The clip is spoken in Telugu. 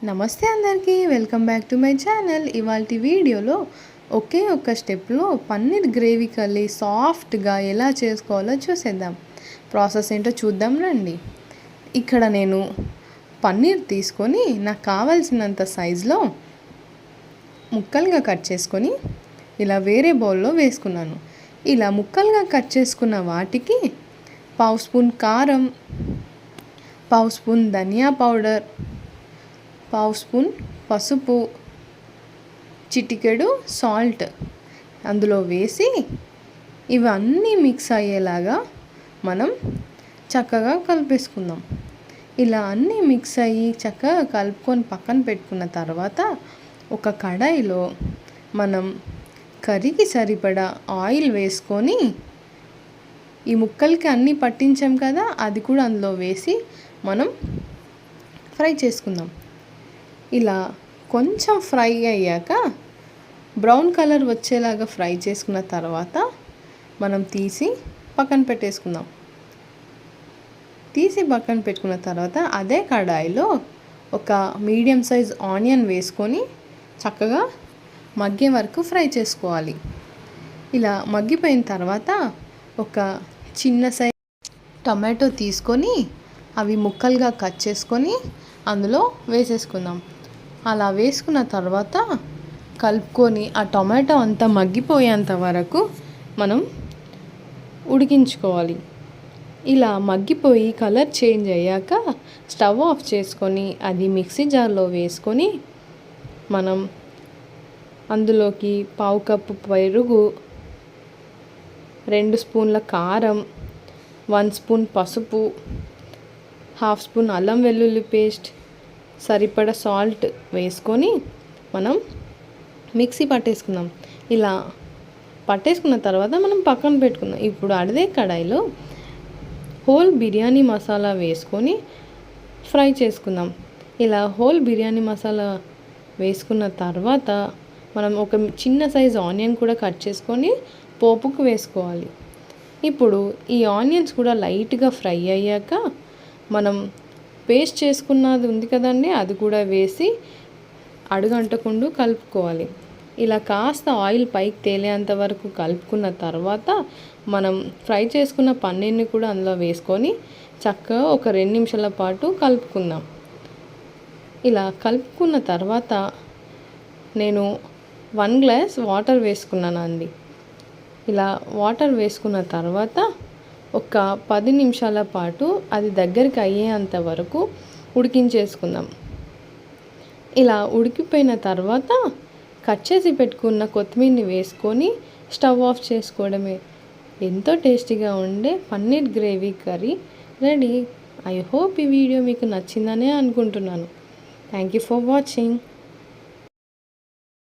నమస్తే అందరికీ, welcome back to my channel. ఇవాల్టి వీడియోలో ఒకే ఒక్క స్టెప్లో పన్నీర్ గ్రేవీ కర్రీ సాఫ్ట్గా ఎలా చేసుకోవాలో చూసేద్దాం. ప్రాసెస్ ఏంటో చూద్దాం రండి. ఇక్కడ నేను పన్నీర్ తీసుకొని నాకు కావాల్సినంత సైజులో ముక్కలుగా కట్ చేసుకొని ఇలా వేరే బౌల్లో వేసుకున్నాను. ఇలా ముక్కలుగా కట్ చేసుకున్న వాటికి పావు స్పూన్ కారం, పావు స్పూన్ ధనియా పౌడర్, పావు స్పూన్ పసుపు, చిటికెడు సాల్ట్ అందులో వేసి ఇవన్నీ మిక్స్ అయ్యేలాగా మనం చక్కగా కలిపేసుకుందాం. ఇలా అన్నీ మిక్స్ అయ్యి చక్కగా కలుపుకొని పక్కన పెట్టుకున్న తర్వాత ఒక కడాయిలో మనం కర్రీకి సరిపడా ఆయిల్ వేసుకొని ఈ ముక్కలకి అన్నీ పట్టించాం కదా, అది కూడా అందులో వేసి మనం ఫ్రై చేసుకుందాం. ఇలా కొంచెం ఫ్రై అయ్యాక బ్రౌన్ కలర్ వచ్చేలాగా ఫ్రై చేసుకున్న తర్వాత మనం తీసి పక్కన పెట్టేసుకుందాం. తీసి పక్కన పెట్టుకున్న తర్వాత అదే కడాయిలో ఒక మీడియం సైజ్ ఆనియన్ వేసుకొని చక్కగా మగ్గే వరకు ఫ్రై చేసుకోవాలి. ఇలా మగ్గిపోయిన తర్వాత ఒక చిన్న సైజ్ టమాటో తీసుకొని అవి ముక్కలుగా కట్ చేసుకొని అందులో వేసేసుకుందాం. అలా వేసుకున్న తర్వాత కలుపుకొని ఆ టమాటో అంతా మగ్గిపోయేంత వరకు మనం ఉడికించుకోవాలి. ఇలా మగ్గిపోయి కలర్ చేంజ్ అయ్యాక స్టవ్ ఆఫ్ చేసుకొని అది మిక్సీ జార్లో వేసుకొని మనం అందులోకి పావు కప్పు పెరుగు, 2 స్పూన్ల కారం, 1 స్పూన్ పసుపు, హాఫ్ స్పూన్ అల్లం వెల్లుల్లి పేస్ట్, సరిపడా సాల్ట్ వేసుకొని మనం మిక్సీ పట్టేసుకుందాం. ఇలా పట్టేసుకున్న తర్వాత మనం పక్కన పెట్టుకుందాం. ఇప్పుడు అదే కడాయిలో హోల్ బిర్యానీ మసాలా వేసుకొని ఫ్రై చేసుకుందాం. ఇలా హోల్ బిర్యానీ మసాలా వేసుకున్న తర్వాత మనం ఒక చిన్న సైజు ఆనియన్ కూడా కట్ చేసుకొని పోపుకు వేసుకోవాలి. ఇప్పుడు ఈ ఆనియన్స్ కూడా లైట్గా ఫ్రై అయ్యాక మనం పేస్ట్ చేసుకున్నది ఉంది కదండి, అది కూడా వేసి అడుగంటకుండా కలుపుకోవాలి. ఇలా కాస్త ఆయిల్ పైకి తేలేంత వరకు కలుపుకున్న తర్వాత మనం ఫ్రై చేసుకున్న పన్నీర్ని కూడా అందులో వేసుకొని చక్కగా ఒక 2 నిమిషాల పాటు కలుపుకుందాం. ఇలా కలుపుకున్న తర్వాత నేను 1 గ్లాస్ వాటర్ వేసుకున్నాను అండి. ఇలా వాటర్ వేసుకున్న తర్వాత ఒక 10 నిమిషాల పాటు అది దగ్గరికి అయ్యేంత వరకు ఉడికించేసుకుందాం. ఇలా ఉడికిపోయిన తర్వాత కట్ చేసి పెట్టుకున్న కొత్తిమీరని వేసుకొని స్టవ్ ఆఫ్ చేసుకోవడమే. ఎంతో టేస్టీగా ఉండే paneer gravy curry ready. I hope ఈ వీడియో మీకు నచ్చిందనే అనుకుంటున్నాను. Thank you for watching.